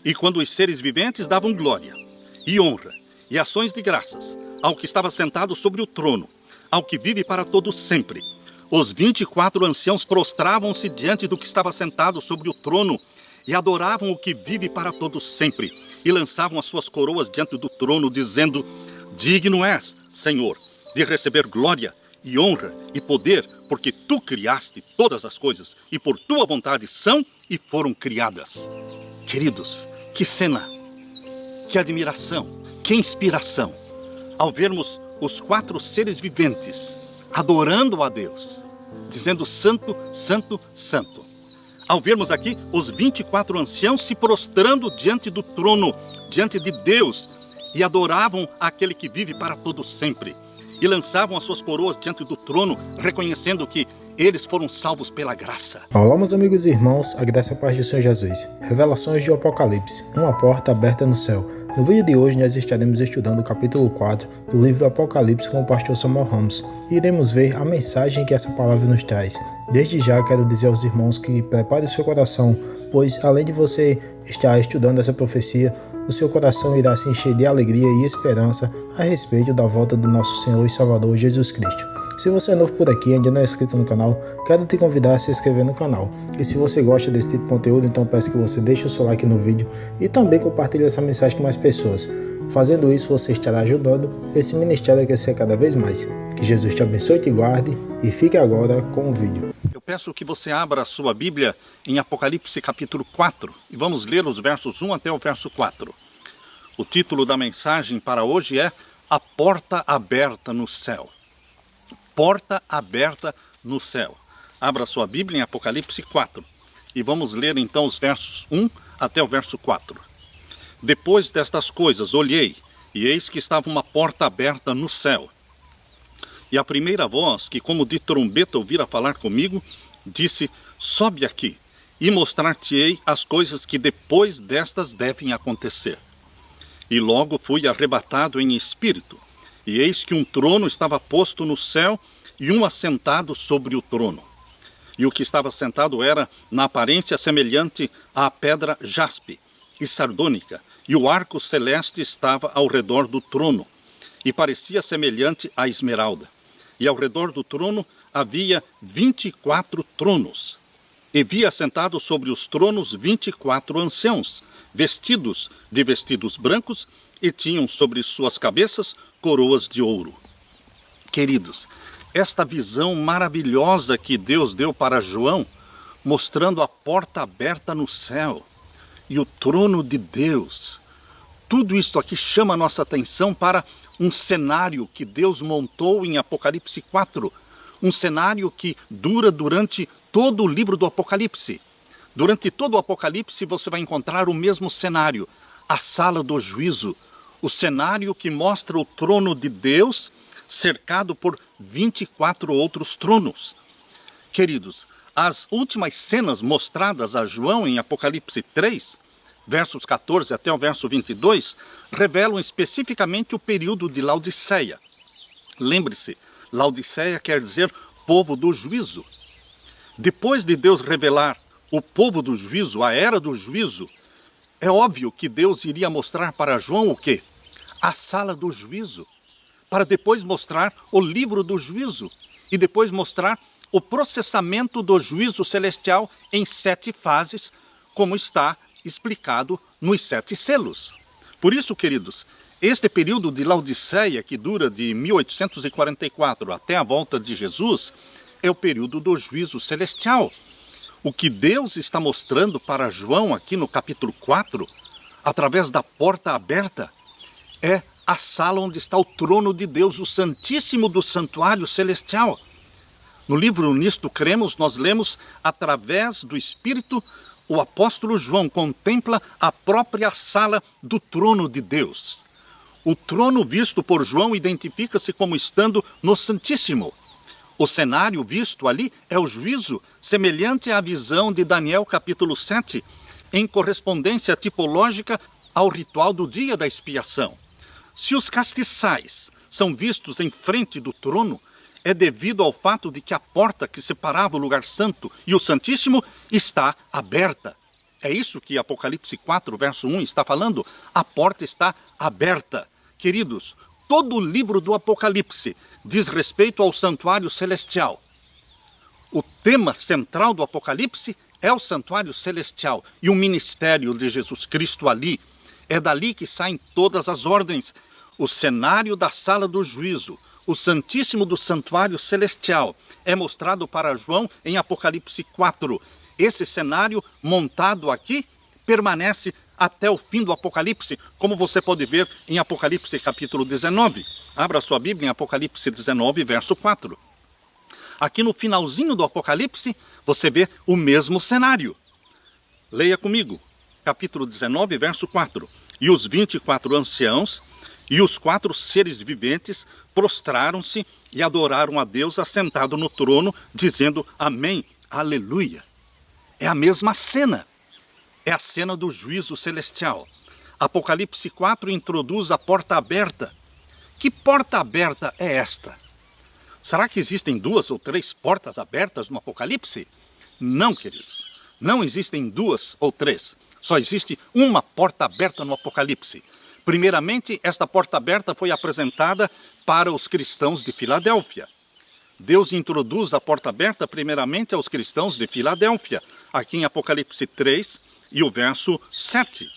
E quando os seres viventes davam glória e honra e ações de graças ao que estava sentado sobre o trono, ao que vive para todo sempre, os 24 anciãos prostravam-se diante do que estava sentado sobre o trono e adoravam o que vive para todo sempre, e lançavam as suas coroas diante do trono, dizendo: digno és, Senhor, de receber glória e honra e poder, porque tu criaste todas as coisas, e por tua vontade são e foram criadas. Queridos, que cena, que admiração, que inspiração, ao vermos os 4 seres viventes adorando a Deus, dizendo santo, santo, santo. Ao vermos aqui os 24 anciãos se prostrando diante do trono, diante de Deus, e adoravam aquele que vive para todo sempre, e lançavam as suas coroas diante do trono, reconhecendo que eles foram salvos pela graça. Olá, meus amigos e irmãos, a graça e a paz do Senhor Jesus. Revelações do Apocalipse, uma porta aberta no céu. No vídeo de hoje nós estaremos estudando o capítulo 4 do livro do Apocalipse com o pastor Samuel Ramos e iremos ver a mensagem que essa palavra nos traz. Desde já quero dizer aos irmãos que prepare o seu coração, pois além de você estar estudando essa profecia, o seu coração irá se encher de alegria e esperança a respeito da volta do nosso Senhor e Salvador Jesus Cristo. Se você é novo por aqui e ainda não é inscrito no canal, quero te convidar a se inscrever no canal. E se você gosta desse tipo de conteúdo, então peço que você deixe o seu like no vídeo e também compartilhe essa mensagem com mais pessoas. Fazendo isso, você estará ajudando esse ministério a crescer cada vez mais. Que Jesus te abençoe e te guarde, e fique agora com o vídeo. Eu peço que você abra a sua Bíblia em Apocalipse capítulo 4 e vamos ler os versos 1 até o verso 4. O título da mensagem para hoje é A Porta Aberta no Céu. Porta aberta no céu. Abra sua Bíblia em Apocalipse 4 e vamos ler então os versos 1 até o verso 4. Depois destas coisas olhei, e eis que estava uma porta aberta no céu. E a primeira voz, que como de trombeta ouvira falar comigo, disse: sobe aqui, e mostrar-te-ei as coisas que depois destas devem acontecer. E logo fui arrebatado em espírito, e eis que um trono estava posto no céu, e um assentado sobre o trono. E o que estava sentado era, na aparência, semelhante à pedra jaspe e sardônica, e o arco celeste estava ao redor do trono, e parecia semelhante à esmeralda. E ao redor do trono havia 24 tronos, e vi assentados sobre os tronos 24 anciãos, vestidos de vestidos brancos, e tinham sobre suas cabeças coroas de ouro. Queridos, esta visão maravilhosa que Deus deu para João, mostrando a porta aberta no céu e o trono de Deus, tudo isto aqui chama a nossa atenção para um cenário que Deus montou em Apocalipse 4, um cenário que dura durante todo o livro do Apocalipse. Durante todo o Apocalipse você vai encontrar o mesmo cenário, a sala do juízo, o cenário que mostra o trono de Deus cercado por 24 outros tronos. Queridos, as últimas cenas mostradas a João em Apocalipse 3, versos 14 até o verso 22, revelam especificamente o período de Laodiceia. Lembre-se, Laodiceia quer dizer povo do juízo. Depois de Deus revelar o povo do juízo, a era do juízo, é óbvio que Deus iria mostrar para João o quê? A sala do juízo, para depois mostrar o livro do juízo e depois mostrar o processamento do juízo celestial em 7 fases, como está explicado nos 7 selos. Por isso, queridos, este período de Laodiceia, que dura de 1844 até a volta de Jesus, é o período do juízo celestial. O que Deus está mostrando para João aqui no capítulo 4, através da porta aberta, é a sala onde está o trono de Deus, o Santíssimo do Santuário Celestial. No livro Nisto Cremos, nós lemos, através do Espírito, o apóstolo João contempla a própria sala do trono de Deus. O trono visto por João identifica-se como estando no Santíssimo. O cenário visto ali é o juízo, semelhante à visão de Daniel capítulo 7, em correspondência tipológica ao ritual do dia da expiação. Se os castiçais são vistos em frente do trono, é devido ao fato de que a porta que separava o lugar santo e o santíssimo está aberta. É isso que Apocalipse 4, verso 1 está falando. A porta está aberta. Queridos, todo o livro do Apocalipse diz respeito ao santuário celestial. O tema central do Apocalipse é o santuário celestial e o ministério de Jesus Cristo ali. É dali que saem todas as ordens. O cenário da sala do juízo, o santíssimo do santuário celestial, é mostrado para João em Apocalipse 4. Esse cenário montado aqui permanece até o fim do Apocalipse, como você pode ver em Apocalipse capítulo 19. Abra sua Bíblia em Apocalipse 19, verso 4. Aqui no finalzinho do Apocalipse, você vê o mesmo cenário. Leia comigo, capítulo 19, verso 4. E os 24 anciãos e os 4 seres viventes prostraram-se e adoraram a Deus assentado no trono, dizendo amém, aleluia. É a mesma cena. É a cena do juízo celestial. Apocalipse 4 introduz a porta aberta. Que porta aberta é esta? Será que existem 2 ou 3 portas abertas no Apocalipse? Não, queridos. Não existem 2 ou 3. Só existe uma porta aberta no Apocalipse. Primeiramente, esta porta aberta foi apresentada para os cristãos de Filadélfia. Deus introduz a porta aberta primeiramente aos cristãos de Filadélfia, aqui em Apocalipse 3 e o verso 7.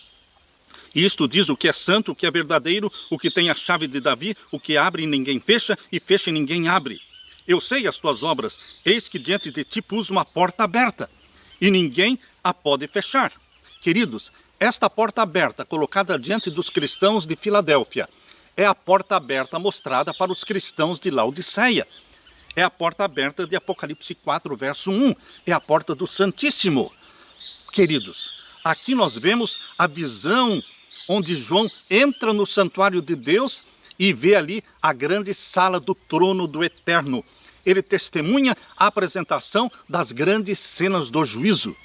Isto diz o que é santo, o que é verdadeiro, o que tem a chave de Davi, o que abre e ninguém fecha, e fecha e ninguém abre. Eu sei as tuas obras, eis que diante de ti pus uma porta aberta, e ninguém a pode fechar. Queridos, esta porta aberta colocada diante dos cristãos de Filadélfia é a porta aberta mostrada para os cristãos de Laodiceia. É a porta aberta de Apocalipse 4, verso 1. É a porta do Santíssimo. Queridos, aqui nós vemos a visão onde João entra no santuário de Deus e vê ali a grande sala do trono do Eterno. Ele testemunha a apresentação das grandes cenas do juízo.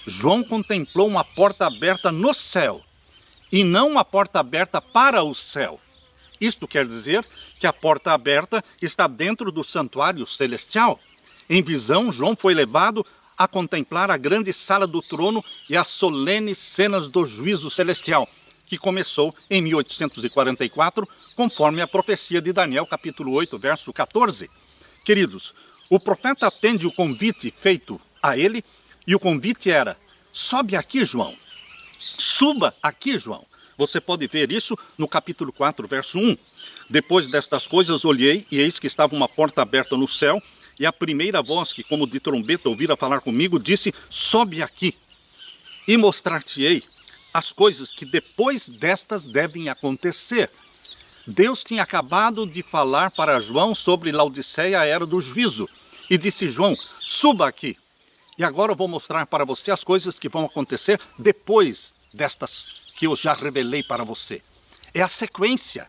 João contemplou uma porta aberta no céu e não uma porta aberta para o céu. Isto quer dizer que a porta aberta está dentro do santuário celestial. Em visão, João foi levado a contemplar a grande sala do trono e as solenes cenas do juízo celestial, que começou em 1844, conforme a profecia de Daniel, capítulo 8, verso 14. Queridos, o profeta atende o convite feito a ele, e o convite era: sobe aqui, João. Suba aqui, João. Você pode ver isso no capítulo 4, verso 1. Depois destas coisas olhei, e eis que estava uma porta aberta no céu, e a primeira voz que, como de trombeta, ouvira falar comigo, disse: sobe aqui, e mostrar-te-ei as coisas que depois destas devem acontecer. Deus tinha acabado de falar para João sobre Laodiceia, a era do juízo, e disse: João, suba aqui. E agora eu vou mostrar para você as coisas que vão acontecer depois destas que eu já revelei para você. É a sequência.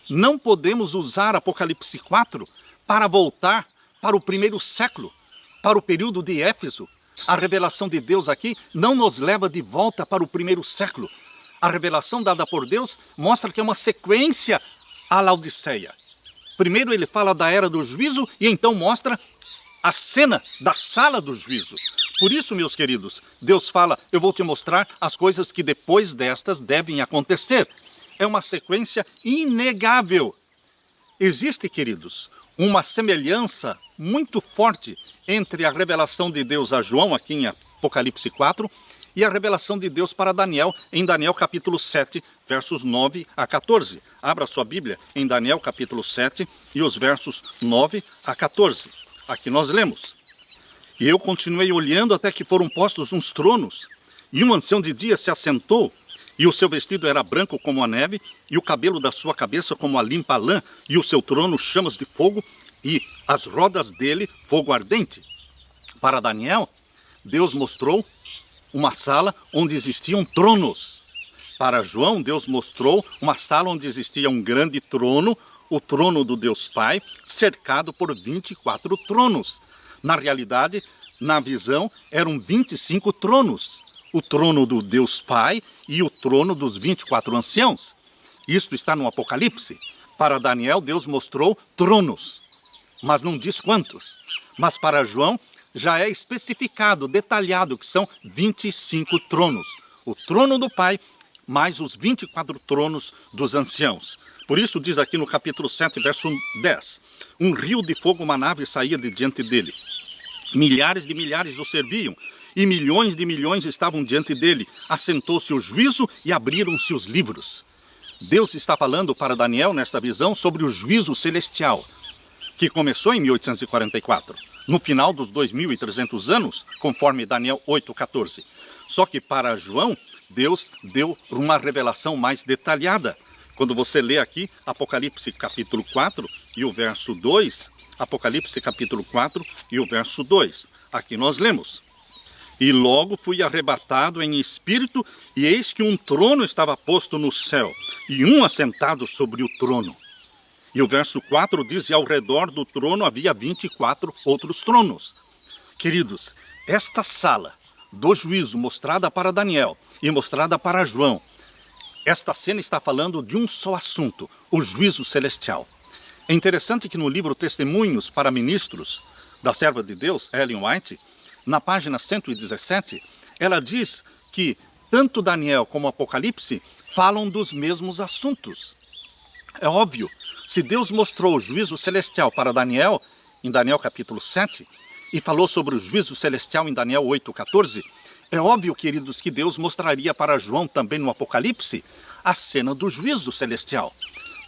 Não podemos usar Apocalipse 4 para voltar para o primeiro século, para o período de Éfeso. A revelação de Deus aqui não nos leva de volta para o primeiro século. A revelação dada por Deus mostra que é uma sequência à Laodiceia. Primeiro ele fala da era do juízo e então mostra a cena da sala do juízo. Por isso, meus queridos, Deus fala: eu vou te mostrar as coisas que depois destas devem acontecer. É uma sequência inegável. Existe, queridos, uma semelhança muito forte entre a revelação de Deus a João, aqui em Apocalipse 4, e a revelação de Deus para Daniel, em Daniel capítulo 7, versos 9 a 14. Abra sua Bíblia em Daniel capítulo 7 e os versos 9 a 14. Aqui nós lemos: e eu continuei olhando até que foram postos uns tronos, e um ancião de dia se assentou, e o seu vestido era branco como a neve, e o cabelo da sua cabeça como a limpa lã, e o seu trono chamas de fogo, e as rodas dele fogo ardente. Para Daniel, Deus mostrou uma sala onde existiam tronos. Para João, Deus mostrou uma sala onde existia um grande trono, o trono do Deus Pai, cercado por 24 tronos. Na realidade, na visão, eram 25 tronos. O trono do Deus Pai e o trono dos 24 anciãos. Isto está no Apocalipse. Para Daniel, Deus mostrou tronos, mas não diz quantos. Mas para João, já é especificado, detalhado, que são 25 tronos. O trono do Pai, mais os 24 tronos dos anciãos. Por isso diz aqui no capítulo 7, verso 10. Um rio de fogo, uma nave saía de diante dele. Milhares de milhares o serviam, e milhões de milhões estavam diante dele. Assentou-se o juízo e abriram-se os livros. Deus está falando para Daniel, nesta visão, sobre o juízo celestial, que começou em 1844, no final dos 2.300 anos, conforme Daniel 8,14. Só que para João, Deus deu uma revelação mais detalhada. Quando você lê aqui Apocalipse capítulo 4 e o verso 2, Apocalipse capítulo 4 e o verso 2, aqui nós lemos: E logo fui arrebatado em espírito, e eis que um trono estava posto no céu, e um assentado sobre o trono. E o verso 4 diz: E ao redor do trono havia 24 outros tronos. Queridos, esta sala do juízo mostrada para Daniel e mostrada para João, esta cena está falando de um só assunto, o juízo celestial. É interessante que no livro Testemunhos para Ministros, da serva de Deus, Ellen White, na página 117, ela diz que tanto Daniel como Apocalipse falam dos mesmos assuntos. É óbvio, se Deus mostrou o juízo celestial para Daniel, em Daniel capítulo 7, e falou sobre o juízo celestial em Daniel 8,14, é óbvio, queridos, que Deus mostraria para João também no Apocalipse a cena do juízo celestial.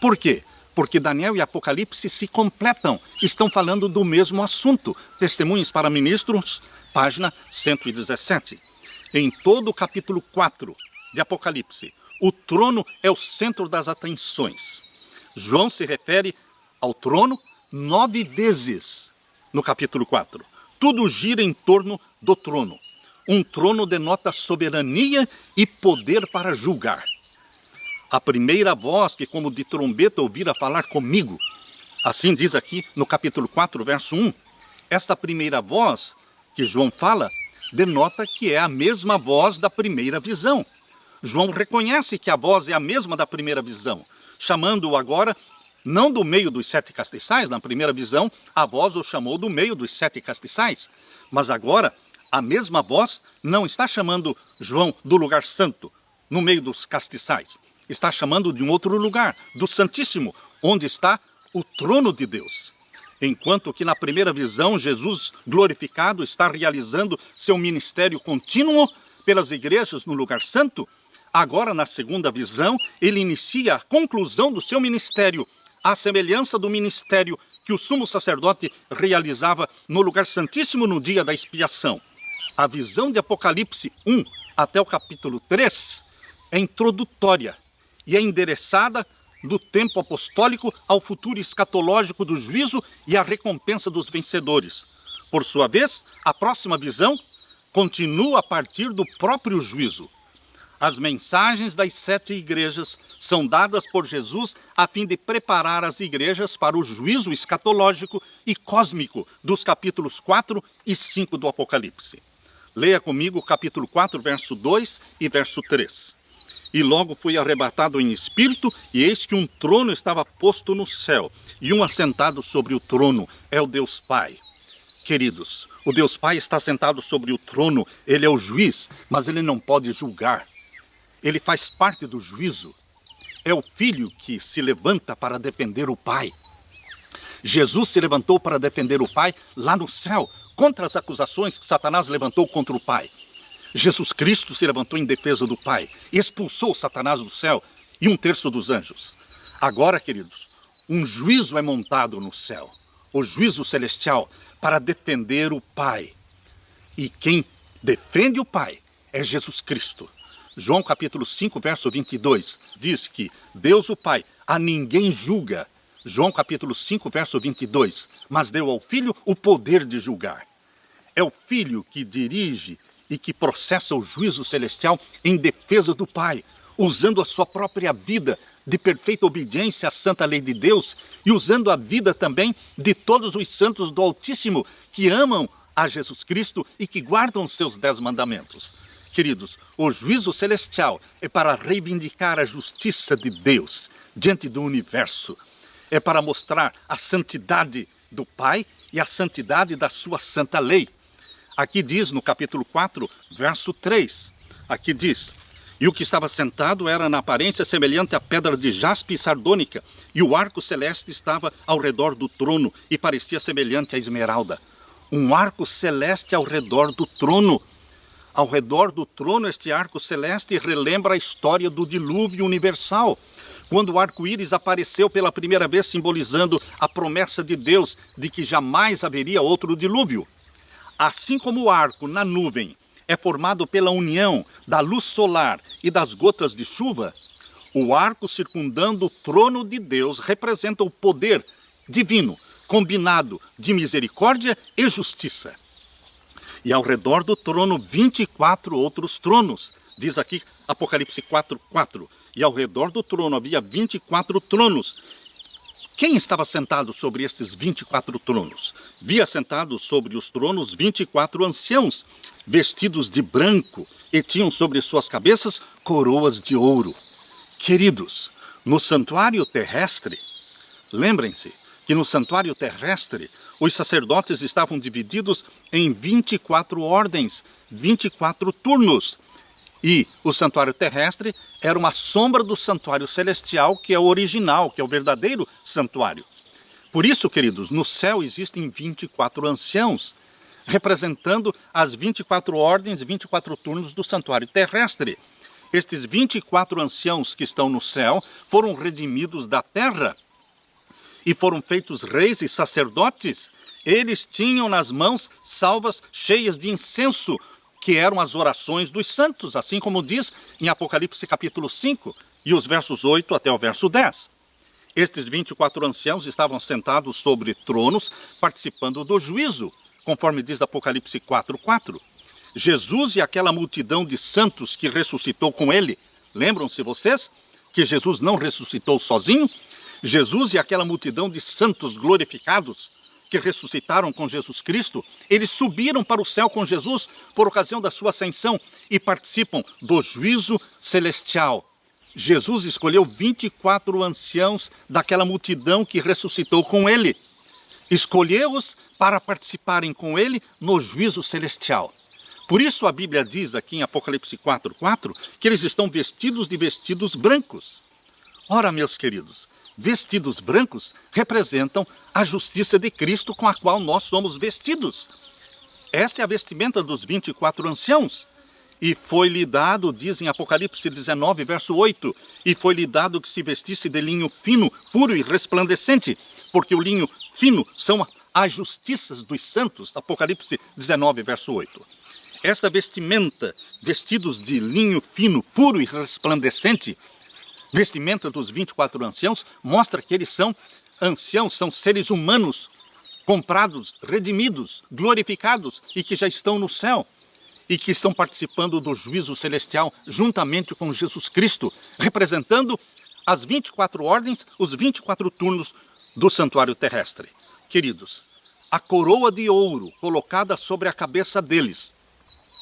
Por quê? Porque Daniel e Apocalipse se completam, estão falando do mesmo assunto. Testemunhos para Ministros, página 117. Em todo o capítulo 4 de Apocalipse, o trono é o centro das atenções. João se refere ao trono 9 vezes no capítulo 4. Tudo gira em torno do trono. Um trono denota soberania e poder para julgar. A primeira voz que como de trombeta ouvira falar comigo, assim diz aqui no capítulo 4, verso 1. Esta primeira voz que João fala, denota que é a mesma voz da primeira visão. João reconhece que a voz é a mesma da primeira visão, chamando-o agora, não do meio dos 7 castiçais. Na primeira visão, a voz o chamou do meio dos 7 castiçais, mas agora a mesma voz não está chamando João do lugar santo, no meio dos castiçais. Está chamando de um outro lugar, do Santíssimo, onde está o trono de Deus. Enquanto que na primeira visão, Jesus glorificado está realizando seu ministério contínuo pelas igrejas no lugar santo, agora na segunda visão, ele inicia a conclusão do seu ministério, à semelhança do ministério que o sumo sacerdote realizava no lugar santíssimo no dia da expiação. A visão de Apocalipse 1 até o capítulo 3 é introdutória e é endereçada do tempo apostólico ao futuro escatológico do juízo e à recompensa dos vencedores. Por sua vez, a próxima visão continua a partir do próprio juízo. As mensagens das 7 igrejas são dadas por Jesus a fim de preparar as igrejas para o juízo escatológico e cósmico dos capítulos 4 e 5 do Apocalipse. Leia comigo o capítulo 4, verso 2 e verso 3. E logo fui arrebatado em espírito, e eis que um trono estava posto no céu, e um assentado sobre o trono, é o Deus Pai. Queridos, o Deus Pai está sentado sobre o trono, ele é o juiz, mas ele não pode julgar. Ele faz parte do juízo. É o Filho que se levanta para defender o Pai. Jesus se levantou para defender o Pai lá no céu, contra as acusações que Satanás levantou contra o Pai. Jesus Cristo se levantou em defesa do Pai, expulsou Satanás do céu e 1/3 dos anjos. Agora, queridos, um juízo é montado no céu, o juízo celestial, para defender o Pai. E quem defende o Pai é Jesus Cristo. João capítulo 5, verso 22, diz que Deus o Pai a ninguém julga. João capítulo 5, verso 22, mas deu ao Filho o poder de julgar. É o Filho que dirige e que processa o juízo celestial em defesa do Pai, usando a sua própria vida de perfeita obediência à santa lei de Deus e usando a vida também de todos os santos do Altíssimo que amam a Jesus Cristo e que guardam os seus 10 mandamentos. Queridos, o juízo celestial é para reivindicar a justiça de Deus diante do universo. É para mostrar a santidade do Pai e a santidade da sua santa lei. Aqui diz no capítulo 4, verso 3, aqui diz: e o que estava sentado era na aparência semelhante à pedra de jaspe e sardônica, e o arco celeste estava ao redor do trono e parecia semelhante à esmeralda. Um arco celeste ao redor do trono. Ao redor do trono, este arco celeste relembra a história do dilúvio universal, quando o arco-íris apareceu pela primeira vez, simbolizando a promessa de Deus de que jamais haveria outro dilúvio. Assim como o arco na nuvem é formado pela união da luz solar e das gotas de chuva, o arco circundando o trono de Deus representa o poder divino, combinado de misericórdia e justiça. E ao redor do trono, 24 outros tronos. Diz aqui Apocalipse 4:4. E ao redor do trono havia 24 tronos. Quem estava sentado sobre estes 24 tronos? Via sentados sobre os tronos 24 anciãos, vestidos de branco, e tinham sobre suas cabeças coroas de ouro. Queridos, no santuário terrestre, lembrem-se que no santuário terrestre, os sacerdotes estavam divididos em 24 ordens, 24 turnos. E o santuário terrestre era uma sombra do santuário celestial, que é o original, que é o verdadeiro santuário. Por isso, queridos, no céu existem 24 anciãos, representando as 24 ordens, 24 turnos do santuário terrestre. Estes 24 anciãos que estão no céu foram redimidos da terra e foram feitos reis e sacerdotes. Eles tinham nas mãos salvas cheias de incenso, que eram as orações dos santos, assim como diz em Apocalipse capítulo 5, e os versos 8 até o verso 10. Estes 24 anciãos estavam sentados sobre tronos, participando do juízo, conforme diz Apocalipse 4:4. Jesus e aquela multidão de santos que ressuscitou com ele, lembram-se vocês que Jesus não ressuscitou sozinho? Jesus e aquela multidão de santos glorificados que ressuscitaram com Jesus Cristo, eles subiram para o céu com Jesus por ocasião da sua ascensão e participam do juízo celestial. Jesus escolheu 24 anciãos daquela multidão que ressuscitou com ele. Escolheu-os para participarem com ele no juízo celestial. Por isso a Bíblia diz aqui em Apocalipse 4:4 que eles estão vestidos de vestidos brancos. Ora, meus queridos, vestidos brancos representam a justiça de Cristo com a qual nós somos vestidos. Esta é a vestimenta dos 24 anciãos. E foi-lhe dado, diz em Apocalipse 19, verso 8, e foi-lhe dado que se vestisse de linho fino, puro e resplandecente, porque o linho fino são as justiças dos santos. Apocalipse 19, verso 8. Esta vestimenta, vestidos de linho fino, puro e resplandecente, vestimenta dos 24 anciãos, mostra que eles são anciãos, são seres humanos, comprados, redimidos, glorificados e que já estão no céu e que estão participando do juízo celestial juntamente com Jesus Cristo, representando as 24 ordens, os 24 turnos do santuário terrestre. Queridos, a coroa de ouro colocada sobre a cabeça deles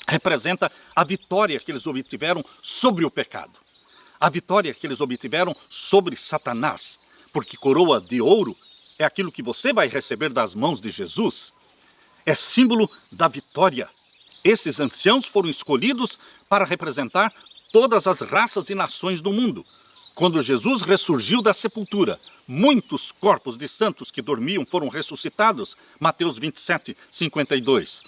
representa a vitória que eles obtiveram sobre o pecado. A vitória que eles obtiveram sobre Satanás, porque coroa de ouro é aquilo que você vai receber das mãos de Jesus. É símbolo da vitória. Esses anciãos foram escolhidos para representar todas as raças e nações do mundo. Quando Jesus ressurgiu da sepultura, muitos corpos de santos que dormiam foram ressuscitados. Mateus 27, 52.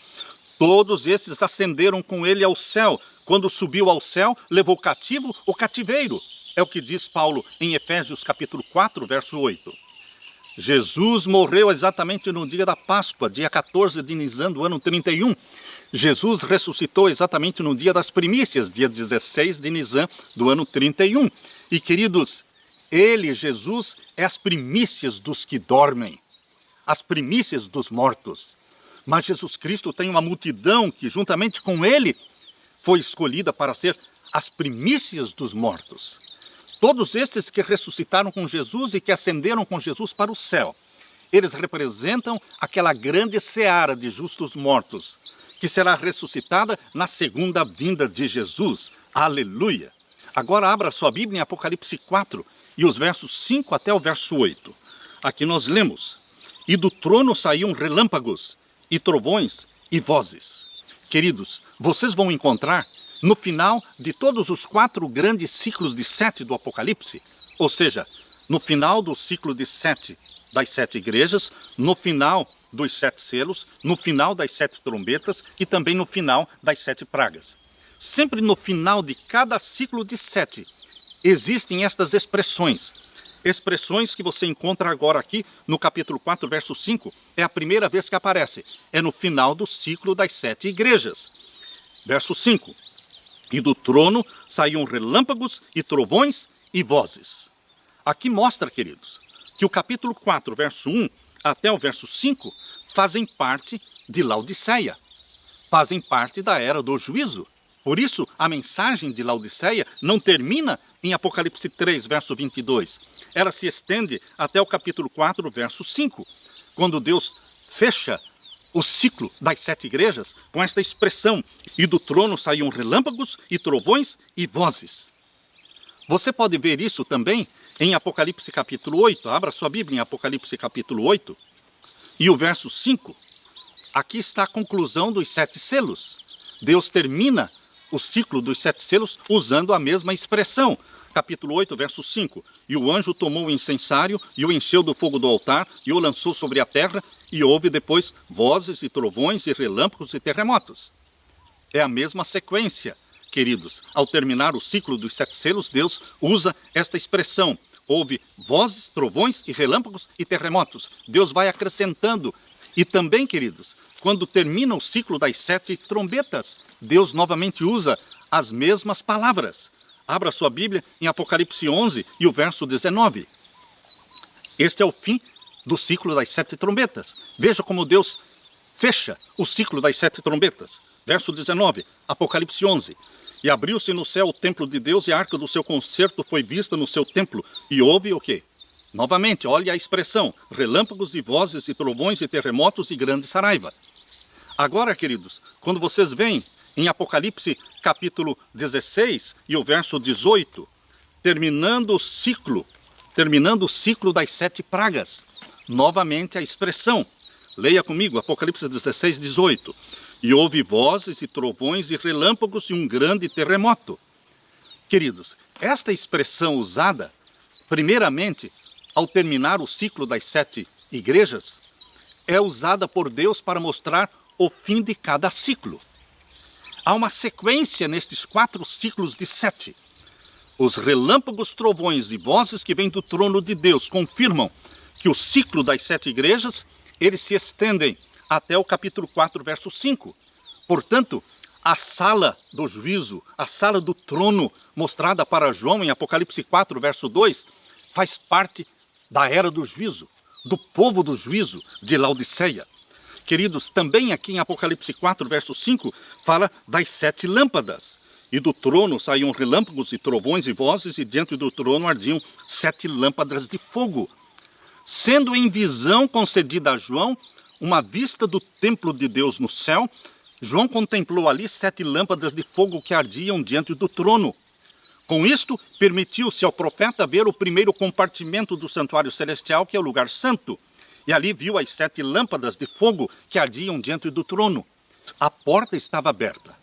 Todos esses ascenderam com ele ao céu. Quando subiu ao céu, levou cativo o cativeiro. É o que diz Paulo em Efésios capítulo 4, verso 8. Jesus morreu exatamente no dia da Páscoa, dia 14 de Nisan do ano 31. Jesus ressuscitou exatamente no dia das primícias, dia 16 de Nisan do ano 31. E queridos, ele, Jesus, é as primícias dos que dormem, as primícias dos mortos. Mas Jesus Cristo tem uma multidão que juntamente com ele foi escolhida para ser as primícias dos mortos. Todos estes que ressuscitaram com Jesus e que ascenderam com Jesus para o céu, eles representam aquela grande seara de justos mortos, que será ressuscitada na segunda vinda de Jesus. Aleluia! Agora abra sua Bíblia em Apocalipse 4 e os versos 5 até o verso 8. Aqui nós lemos: e do trono saíam relâmpagos, e trovões, e vozes. Queridos, vocês vão encontrar no final de todos os 4 grandes ciclos de 7 do Apocalipse, ou seja, no final do ciclo de 7 das 7 igrejas, no final dos 7 selos, no final das 7 trombetas e também no final das 7 pragas. Sempre no final de cada ciclo de 7 existem estas expressões. Expressões que você encontra agora aqui no capítulo 4, verso 5, é a primeira vez que aparece. É no final do ciclo das 7 igrejas. Verso 5. E do trono saíam relâmpagos e trovões e vozes. Aqui mostra, queridos, que o capítulo 4, verso 1 até o verso 5 fazem parte de Laodiceia. Fazem parte da era do juízo. Por isso, a mensagem de Laodiceia não termina em Apocalipse 3, verso 22. Ela se estende até o capítulo 4, verso 5, quando Deus fecha o ciclo das 7 igrejas com esta expressão: e do trono saíam relâmpagos e trovões e vozes. Você pode ver isso também em Apocalipse capítulo 8. Abra sua Bíblia em Apocalipse capítulo 8 e o verso 5. Aqui está a conclusão dos 7 selos. Deus termina o ciclo dos 7 selos usando a mesma expressão. Capítulo 8, verso 5. E o anjo tomou o incensário e o encheu do fogo do altar e o lançou sobre a terra, e houve depois vozes e trovões e relâmpagos e terremotos. É a mesma sequência, queridos. Ao terminar o ciclo dos 7 selos, Deus usa esta expressão. Houve vozes, trovões e relâmpagos e terremotos. Deus vai acrescentando. E também, queridos, quando termina o ciclo das 7 trombetas, Deus novamente usa as mesmas palavras. Abra sua Bíblia em Apocalipse 11 e o verso 19. Este é o fim do ciclo das 7 trombetas. Veja como Deus fecha o ciclo das 7 trombetas. Verso 19, Apocalipse 11. E abriu-se no céu o templo de Deus e a arca do seu concerto foi vista no seu templo. E houve o quê? Novamente, olha a expressão: relâmpagos e vozes e trovões e terremotos e grande saraiva. Agora, queridos, quando vocês veem em Apocalipse capítulo 16 e o verso 18, terminando o ciclo das 7 pragas. Novamente a expressão. Leia comigo, Apocalipse 16, 18. E houve vozes e trovões e relâmpagos e um grande terremoto. Queridos, esta expressão usada, primeiramente, ao terminar o ciclo das 7 igrejas, é usada por Deus para mostrar o fim de cada ciclo. Há uma sequência nestes 4 ciclos de 7. Os relâmpagos, trovões e vozes que vêm do trono de Deus confirmam que o ciclo das 7 igrejas, eles se estendem até o capítulo 4, verso 5. Portanto, a sala do juízo, a sala do trono mostrada para João em Apocalipse 4, verso 2, faz parte da era do juízo, do povo do juízo de Laodiceia. Queridos, também aqui em Apocalipse 4, verso 5, fala das 7 lâmpadas. E do trono saíam relâmpagos e trovões e vozes, e dentro do trono ardiam 7 lâmpadas de fogo. Sendo em visão concedida a João uma vista do templo de Deus no céu, João contemplou ali 7 lâmpadas de fogo que ardiam diante do trono. Com isto, permitiu-se ao profeta ver o primeiro compartimento do santuário celestial, que é o lugar santo. E ali viu as 7 lâmpadas de fogo que ardiam diante do trono. A porta estava aberta.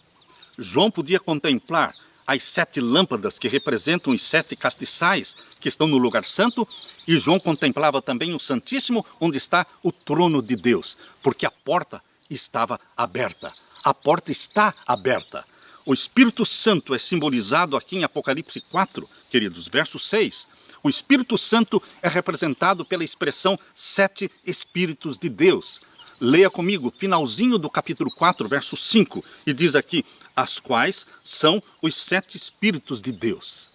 João podia contemplar as 7 lâmpadas que representam os 7 castiçais que estão no lugar santo, e João contemplava também o Santíssimo, onde está o trono de Deus, porque a porta estava aberta. A porta está aberta. O Espírito Santo é simbolizado aqui em Apocalipse 4, queridos, verso 6. O Espírito Santo é representado pela expressão 7 Espíritos de Deus. Leia comigo, finalzinho do capítulo 4, verso 5, e diz aqui: as quais são os 7 Espíritos de Deus.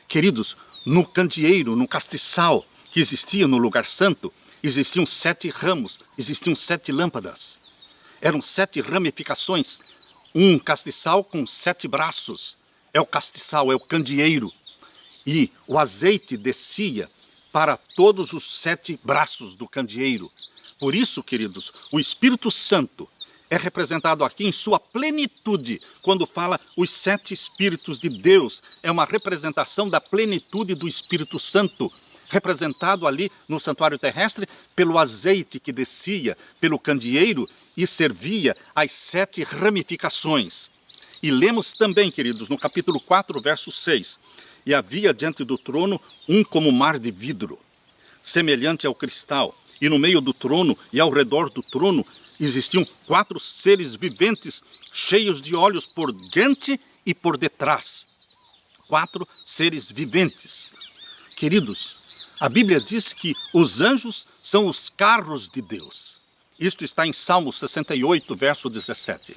Queridos, no candeeiro, no castiçal que existia no lugar santo, existiam 7 ramos, existiam 7 lâmpadas. Eram 7 ramificações, um castiçal com 7 braços. É o castiçal, é o candeeiro. E o azeite descia para todos os 7 braços do candeeiro. Por isso, queridos, o Espírito Santo é representado aqui em sua plenitude. Quando fala os 7 Espíritos de Deus, é uma representação da plenitude do Espírito Santo, representado ali no santuário terrestre pelo azeite que descia pelo candeeiro e servia às 7 ramificações. E lemos também, queridos, no capítulo 4, verso 6. E havia diante do trono um como mar de vidro, semelhante ao cristal. E no meio do trono e ao redor do trono existiam 4 seres viventes, cheios de olhos por diante e por detrás. 4 seres viventes. Queridos, a Bíblia diz que os anjos são os carros de Deus. Isto está em Salmo 68, verso 17.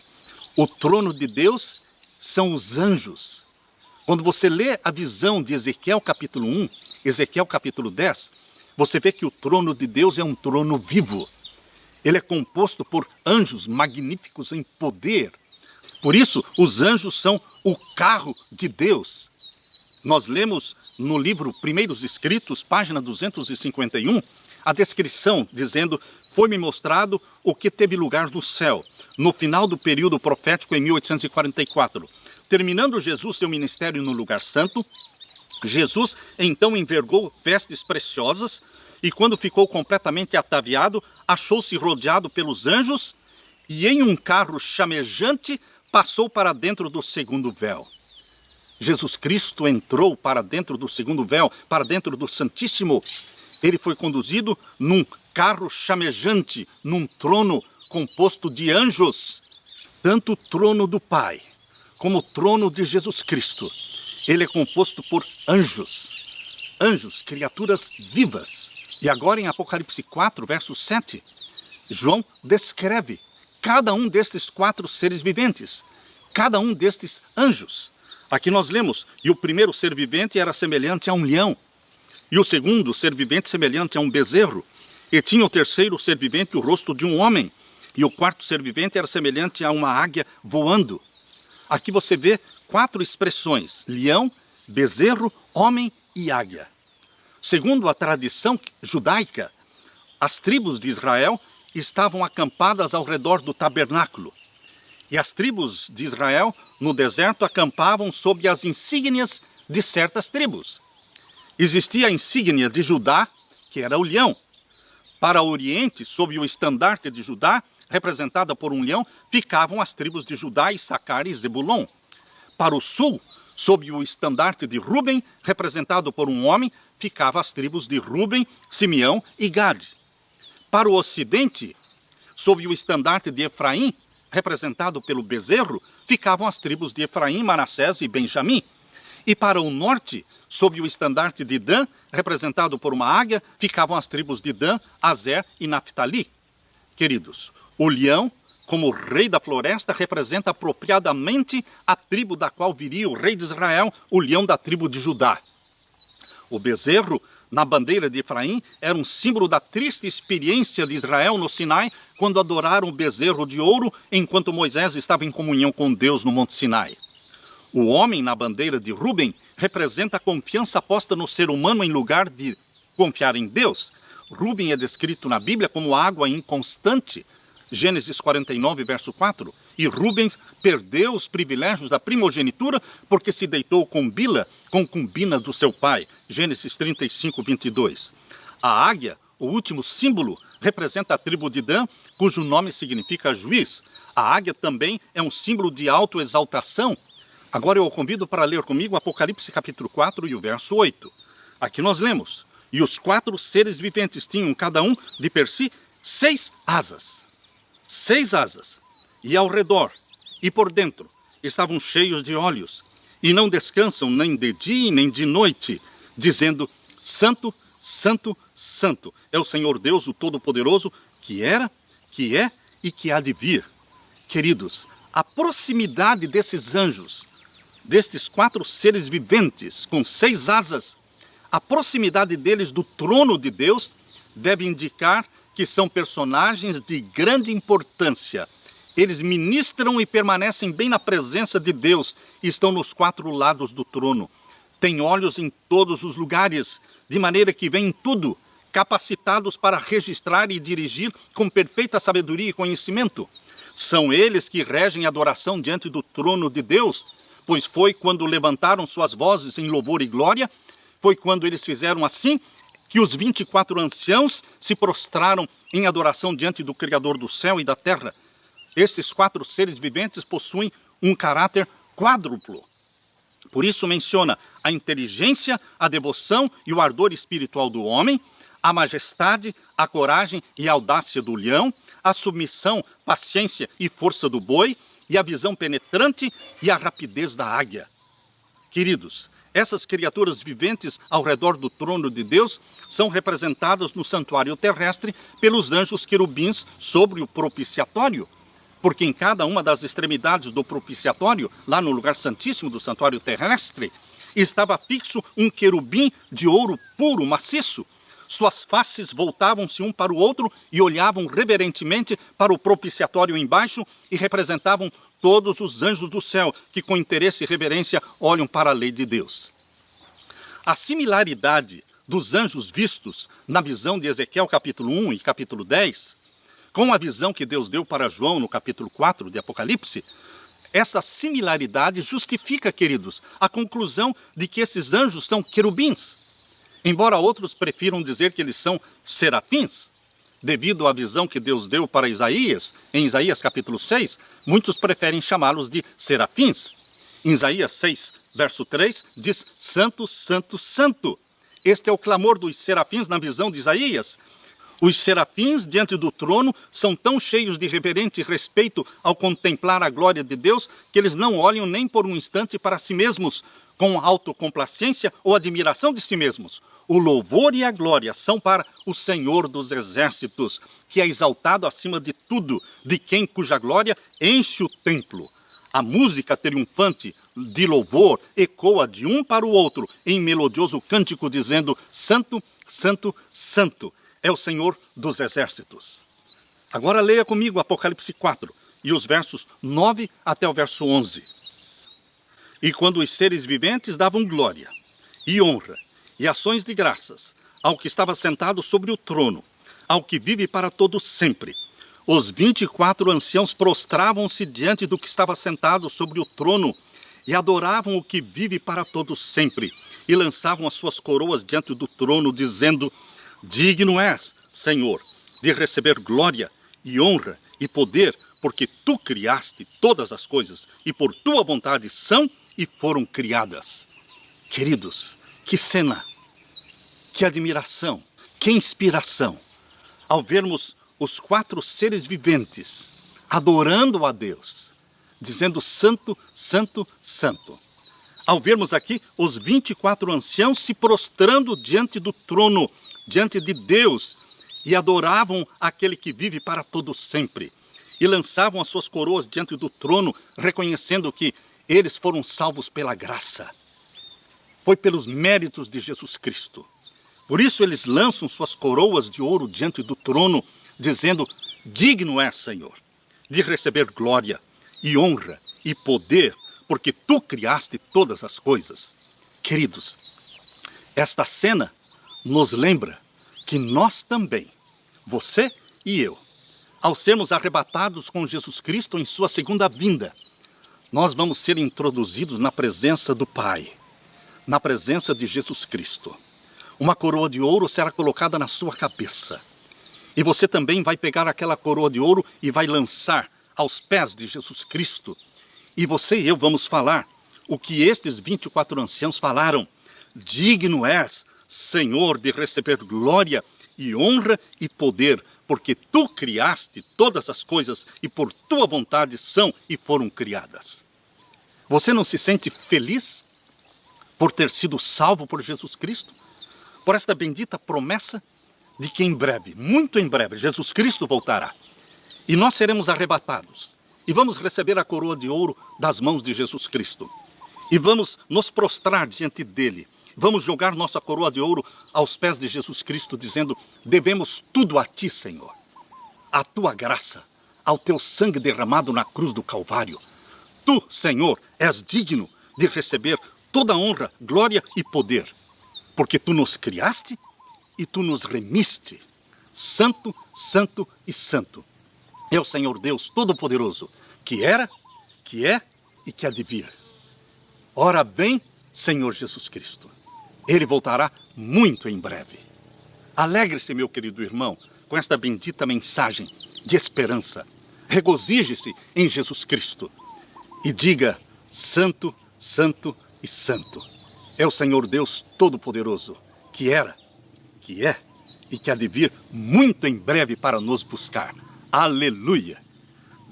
O trono de Deus são os anjos. Quando você lê a visão de Ezequiel capítulo 1, Ezequiel capítulo 10, você vê que o trono de Deus é um trono vivo. Ele é composto por anjos magníficos em poder. Por isso, os anjos são o carro de Deus. Nós lemos no livro Primeiros Escritos, página 251, a descrição dizendo: foi-me mostrado o que teve lugar no céu, no final do período profético em 1844. Terminando Jesus seu ministério no lugar santo, Jesus então envergou vestes preciosas e quando ficou completamente ataviado, achou-se rodeado pelos anjos e em um carro chamejante passou para dentro do segundo véu. Jesus Cristo entrou para dentro do segundo véu, para dentro do Santíssimo. Ele foi conduzido num carro chamejante, num trono composto de anjos. Tanto o trono do Pai, como o trono de Jesus Cristo, ele é composto por anjos. Anjos, criaturas vivas. E agora em Apocalipse 4, verso 7, João descreve cada um destes 4 seres viventes, cada um destes anjos. Aqui nós lemos: e o primeiro ser vivente era semelhante a um leão, e o segundo ser vivente semelhante a um bezerro, e tinha o terceiro ser vivente o rosto de um homem, e o quarto ser vivente era semelhante a uma águia voando. Aqui você vê 4 expressões: leão, bezerro, homem e águia. Segundo a tradição judaica, as tribos de Israel estavam acampadas ao redor do tabernáculo. E as tribos de Israel, no deserto, acampavam sob as insígnias de certas tribos. Existia a insígnia de Judá, que era o leão. Para o Oriente, sob o estandarte de Judá, representada por um leão, ficavam as tribos de Judá, Issacar e Zebulon. Para o sul, sob o estandarte de Ruben, representado por um homem, ficavam as tribos de Ruben, Simeão e Gade. Para o ocidente, sob o estandarte de Efraim, representado pelo bezerro, ficavam as tribos de Efraim, Manassés e Benjamim. E para o norte, sob o estandarte de Dan, representado por uma águia, ficavam as tribos de Dan, Azer e Naphtali. Queridos, o leão, como rei da floresta, representa apropriadamente a tribo da qual viria o rei de Israel, o leão da tribo de Judá. O bezerro, na bandeira de Efraim, era um símbolo da triste experiência de Israel no Sinai, quando adoraram o bezerro de ouro, enquanto Moisés estava em comunhão com Deus no Monte Sinai. O homem, na bandeira de Ruben, representa a confiança posta no ser humano em lugar de confiar em Deus. Ruben é descrito na Bíblia como água inconstante, Gênesis 49, verso 4. E Ruben perdeu os privilégios da primogenitura porque se deitou com Bila, concubina do seu pai, Gênesis 35, 22. A águia, o último símbolo, representa a tribo de Dan, cujo nome significa juiz. A águia também é um símbolo de autoexaltação. Agora eu o convido para ler comigo Apocalipse capítulo 4 e o verso 8. Aqui nós lemos: e os 4 seres viventes tinham cada um de per si 6 asas. 6 asas. E ao redor e por dentro estavam cheios de olhos, e não descansam nem de dia nem de noite, dizendo: Santo, Santo, Santo é o Senhor Deus, o Todo-Poderoso, que era, que é e que há de vir. Queridos, a proximidade desses anjos, destes 4 seres viventes com 6 asas, a proximidade deles do trono de Deus deve indicar que são personagens de grande importância. Eles ministram e permanecem bem na presença de Deus e estão nos 4 lados do trono. Têm olhos em todos os lugares, de maneira que veem tudo, capacitados para registrar e dirigir com perfeita sabedoria e conhecimento. São eles que regem a adoração diante do trono de Deus, pois foi quando levantaram suas vozes em louvor e glória, foi quando eles fizeram assim que os 24 anciãos se prostraram em adoração diante do Criador do céu e da terra. estes 4 seres viventes possuem um caráter quádruplo. Por isso menciona a inteligência, a devoção e o ardor espiritual do homem, a majestade, a coragem e a audácia do leão, a submissão, paciência e força do boi, e a visão penetrante e a rapidez da águia. Queridos, essas criaturas viventes ao redor do trono de Deus são representadas no santuário terrestre pelos anjos querubins sobre o propiciatório, porque em cada uma das extremidades do propiciatório, lá no lugar santíssimo do santuário terrestre, estava fixo um querubim de ouro puro, maciço. Suas faces voltavam-se um para o outro e olhavam reverentemente para o propiciatório embaixo e representavam todos os anjos do céu que com interesse e reverência olham para a lei de Deus. A similaridade dos anjos vistos na visão de Ezequiel capítulo 1 e capítulo 10, com a visão que Deus deu para João no capítulo 4 de Apocalipse, essa similaridade justifica, queridos, a conclusão de que esses anjos são querubins. Embora outros prefiram dizer que eles são serafins, devido à visão que Deus deu para Isaías, em Isaías capítulo 6, muitos preferem chamá-los de serafins. Em Isaías 6, verso 3, diz: Santo, Santo, Santo. Este é o clamor dos serafins na visão de Isaías. Os serafins diante do trono são tão cheios de reverente respeito ao contemplar a glória de Deus que eles não olham nem por um instante para si mesmos, com autocomplacência ou admiração de si mesmos. O louvor e a glória são para o Senhor dos Exércitos, que é exaltado acima de tudo, de quem cuja glória enche o templo. A música triunfante de louvor ecoa de um para o outro em melodioso cântico, dizendo: Santo, Santo, Santo é o Senhor dos Exércitos. Agora leia comigo Apocalipse 4 e os versos 9 até o verso 11. E quando os seres viventes davam glória e honra e ações de graças ao que estava sentado sobre o trono, ao que vive para todo sempre, os 24 anciãos prostravam-se diante do que estava sentado sobre o trono e adoravam o que vive para todo sempre, e lançavam as suas coroas diante do trono, dizendo: Digno és, Senhor, de receber glória e honra e poder, porque tu criaste todas as coisas e por tua vontade são e foram criadas. Queridos, que cena, que admiração, que inspiração, ao vermos os 4 seres viventes adorando a Deus, dizendo: Santo, Santo, Santo. Ao vermos aqui os 24 anciãos se prostrando diante do trono, diante de Deus, e adoravam aquele que vive para todo sempre, e lançavam as suas coroas diante do trono, reconhecendo que eles foram salvos pela graça. Foi pelos méritos de Jesus Cristo. Por isso eles lançam suas coroas de ouro diante do trono, dizendo: Digno é, Senhor, de receber glória e honra e poder, porque tu criaste todas as coisas. Queridos, esta cena nos lembra que nós também, você e eu, ao sermos arrebatados com Jesus Cristo em sua segunda vinda, nós vamos ser introduzidos na presença do Pai, na presença de Jesus Cristo. Uma coroa de ouro será colocada na sua cabeça. E você também vai pegar aquela coroa de ouro e vai lançar aos pés de Jesus Cristo. E você e eu vamos falar o que estes 24 anciãos falaram: Digno és, Senhor, de receber glória e honra e poder, porque tu criaste todas as coisas e por tua vontade são e foram criadas. Você não se sente feliz por ter sido salvo por Jesus Cristo? Por esta bendita promessa de que em breve, muito em breve, Jesus Cristo voltará. E nós seremos arrebatados. E vamos receber a coroa de ouro das mãos de Jesus Cristo. E vamos nos prostrar diante dele. Vamos jogar nossa coroa de ouro aos pés de Jesus Cristo, dizendo: devemos tudo a ti, Senhor. A tua graça, ao teu sangue derramado na cruz do Calvário. Tu, Senhor, és digno de receber toda honra, glória e poder, porque tu nos criaste e tu nos remiste. Santo, Santo e Santo é o Senhor Deus Todo-Poderoso, que era, que é e que há de vir. Ora bem, Senhor Jesus Cristo, ele voltará muito em breve. Alegre-se, meu querido irmão, com esta bendita mensagem de esperança. Regozije-se em Jesus Cristo e diga: Santo, Santo e Santo é o Senhor Deus Todo-Poderoso, que era, que é e que há de vir muito em breve para nos buscar. Aleluia!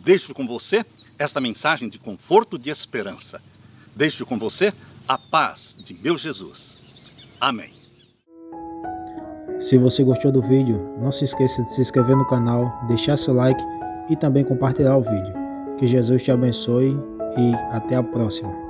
Deixo com você esta mensagem de conforto e de esperança. Deixo com você a paz de meu Jesus. Amém. Se você gostou do vídeo, não se esqueça de se inscrever no canal, deixar seu like e também compartilhar o vídeo. Que Jesus te abençoe e até a próxima.